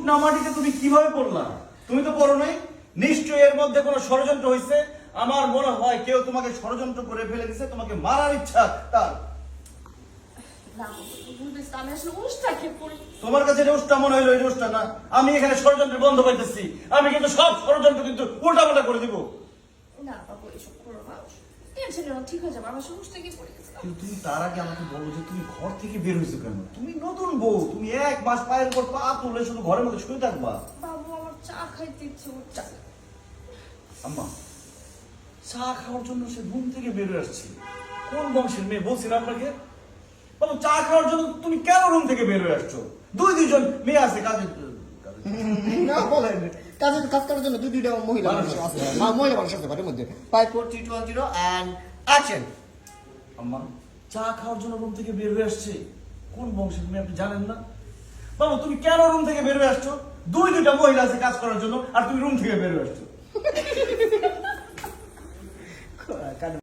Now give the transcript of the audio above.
শুকনা মাটিতে তুমি কিভাবে পড়লা? তুমি তো পড়ো নাই, নিশ্চয়ই এর মধ্যে কোনো ষড়যন্ত্র হয়েছে। আমার মনে হয় কেউ তোমাকে ষড়যন্ত্র করে ফেলে দিছে, তোমাকে মারার ইচ্ছা তার। আমি আসলে উষ্টাকে পড়ি। তোমার কাছে এটা উষ্টা মনে হইলো, এটা উষ্টা না। আমি এখানে ষড়যন্ত্র বন্ধ পাইতেছি, আমি কিন্তু সব ষড়যন্ত্র কিন্তু উল্টাপাল্টা করে দিব। না বাবু এসব করো না, টেনশন নেই, ঠিক হয়ে যাবে। আমার আসলে উষ্টাকে পড়ে গেছে। কিন্তু তুমি তার আগে আমাকে বলো যে তুমি ঘর থেকে বের হয়েছো কেন? তুমি নতুন বউ, তুমি 1 মাস পায়ের উপর পা তুলে শুধু ঘরের মধ্যে শুয়ে থাকবা। বাবু আমার চা খাইতে ইচ্ছে হচ্ছে। আম্মা, চা খাওয়ার জন্য সে ঘুম থেকে বের হয়ে আসছে। কোন বংশের মেয়ে বলছি না আপনাকে? বাবু, চা খাওয়ার জন্য তুমি কেন রুম থেকে বের হয়ে আসছো? দুইজন মেয়ে আছে কাজে। না বলেন, কাজ করার জন্য দুইটা মহিলা মানুষ আছে, মহিলা মানুষ আছে ঘরের মধ্যে। 5 4 3 2 1 0 and action. আম্মা, চা খাওয়ার জন্য রুম থেকে বের হয়ে আসছে। কোন বংশের মেয়ে আপনি জানেন না? বাবু, তুমি কেন রুম থেকে বের হয়ে আসছো? দুইটা মহিলা আছে কাজ করার জন্য, আর তুমি রুম থেকে বের হয়ে আসছো।